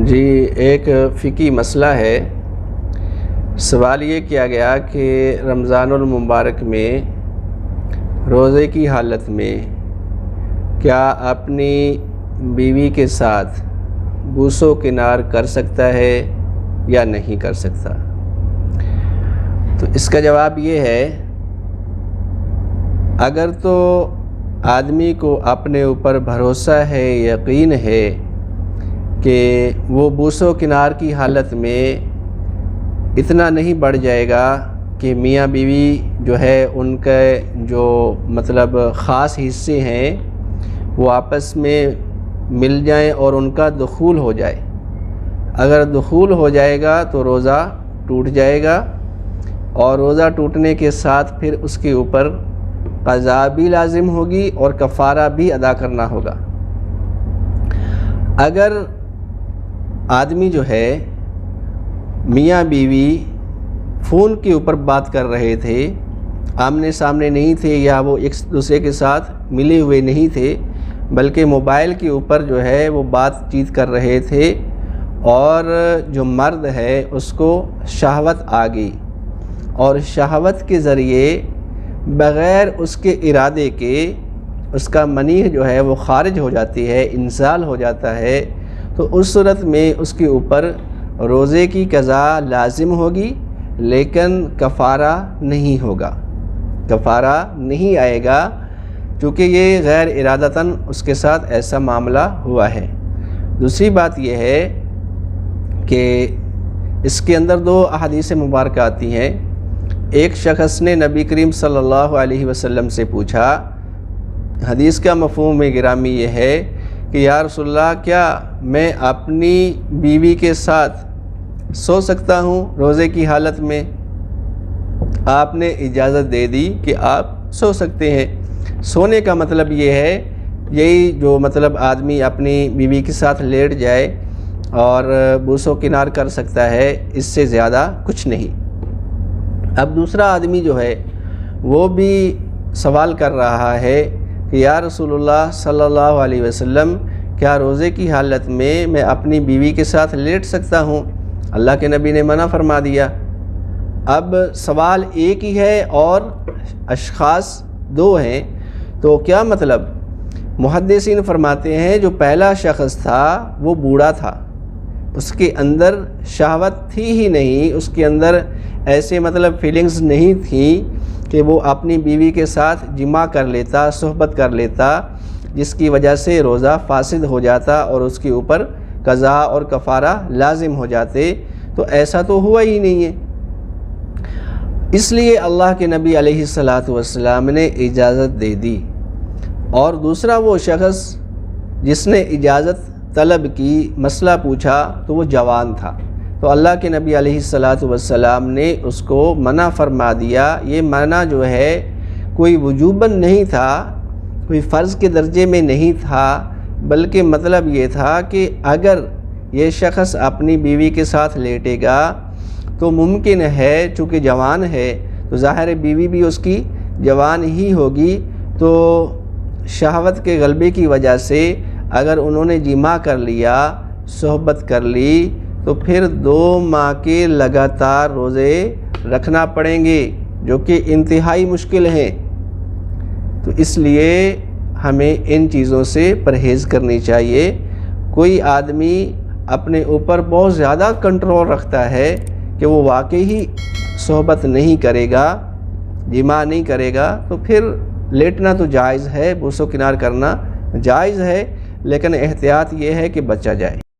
جی ایک فقہی مسئلہ ہے۔ سوال یہ کیا گیا کہ رمضان المبارک میں روزے کی حالت میں کیا اپنی بیوی کے ساتھ بوس و کنار کر سکتا ہے یا نہیں کر سکتا؟ تو اس کا جواب یہ ہے، اگر تو آدمی کو اپنے اوپر بھروسہ ہے، یقین ہے کہ وہ بوس و کنار کی حالت میں اتنا نہیں بڑھ جائے گا کہ میاں بیوی جو ہے ان کے جو خاص حصے ہیں وہ آپس میں مل جائیں اور ان کا دخول ہو جائے۔ اگر دخول ہو جائے گا تو روزہ ٹوٹ جائے گا، اور روزہ ٹوٹنے کے ساتھ پھر اس کے اوپر قضا بھی لازم ہوگی اور کفارہ بھی ادا کرنا ہوگا۔ اگر آدمی جو ہے میاں بیوی فون کے اوپر بات کر رہے تھے، آمنے سامنے نہیں تھے، یا وہ ایک دوسرے کے ساتھ ملے ہوئے نہیں تھے، بلکہ موبائل کے اوپر جو ہے وہ بات چیت کر رہے تھے، اور جو مرد ہے اس کو شہوت آ گئی، اور شہوت کے ذریعے بغیر اس کے ارادے کے اس کا منی جو ہے وہ خارج ہو جاتی ہے، انزال ہو جاتا ہے، تو اس صورت میں اس کے اوپر روزے کی قضا لازم ہوگی، لیکن کفارہ نہیں ہوگا، کفارہ نہیں آئے گا، چونکہ یہ غیر ارادتاً اس کے ساتھ ایسا معاملہ ہوا ہے۔ دوسری بات یہ ہے کہ اس کے اندر دو احادیث مبارکہ آتی ہیں۔ ایک شخص نے نبی کریم صلی اللہ علیہ وسلم سے پوچھا، حدیث کا مفہوم گرامی یہ ہے کہ یا رسول اللہ، کیا میں اپنی بیوی کے ساتھ سو سکتا ہوں روزے کی حالت میں؟ آپ نے اجازت دے دی کہ آپ سو سکتے ہیں۔ سونے کا مطلب یہ ہے، یہی جو آدمی اپنی بیوی کے ساتھ لیٹ جائے اور بوس و کنار کر سکتا ہے، اس سے زیادہ کچھ نہیں۔ اب دوسرا آدمی جو ہے وہ بھی سوال کر رہا ہے کہ یا رسول اللہ صلی اللہ علیہ وسلم، کیا روزے کی حالت میں اپنی بیوی کے ساتھ لیٹ سکتا ہوں؟ اللہ کے نبی نے منع فرما دیا۔ اب سوال ایک ہی ہے اور اشخاص دو ہیں، تو کیا مطلب؟ محدثین فرماتے ہیں جو پہلا شخص تھا وہ بوڑھا تھا، اس کے اندر شہوت تھی ہی نہیں، اس کے اندر ایسے فیلنگز نہیں تھیں کہ وہ اپنی بیوی کے ساتھ جماع کر لیتا، صحبت کر لیتا، جس کی وجہ سے روزہ فاسد ہو جاتا اور اس کے اوپر قضا اور کفارہ لازم ہو جاتے، تو ایسا تو ہوا ہی نہیں ہے۔ اس لیے اللہ کے نبی علیہ السلام نے اجازت دے دی۔ اور دوسرا وہ شخص جس نے اجازت طلب کی، مسئلہ پوچھا، تو وہ جوان تھا، تو اللہ کے نبی علیہ السلام نے اس کو منع فرما دیا۔ یہ منع جو ہے کوئی وجوباً نہیں تھا، کوئی فرض کے درجے میں نہیں تھا، بلکہ یہ تھا کہ اگر یہ شخص اپنی بیوی کے ساتھ لیٹے گا تو ممکن ہے، چونکہ جوان ہے تو ظاہر بیوی بھی اس کی جوان ہی ہوگی، تو شہوت کے غلبے کی وجہ سے اگر انہوں نے جماع کر لیا، صحبت کر لی، تو پھر 2 ماہ کے لگاتار روزے رکھنا پڑیں گے، جو کہ انتہائی مشکل ہیں۔ تو اس لیے ہمیں ان چیزوں سے پرہیز کرنی چاہیے۔ کوئی آدمی اپنے اوپر بہت زیادہ کنٹرول رکھتا ہے کہ وہ واقعی ہی صحبت نہیں کرے گا، جماع نہیں کرے گا، تو پھر لیٹنا تو جائز ہے، بوس و کنار کرنا جائز ہے، لیکن احتیاط یہ ہے کہ بچا جائے۔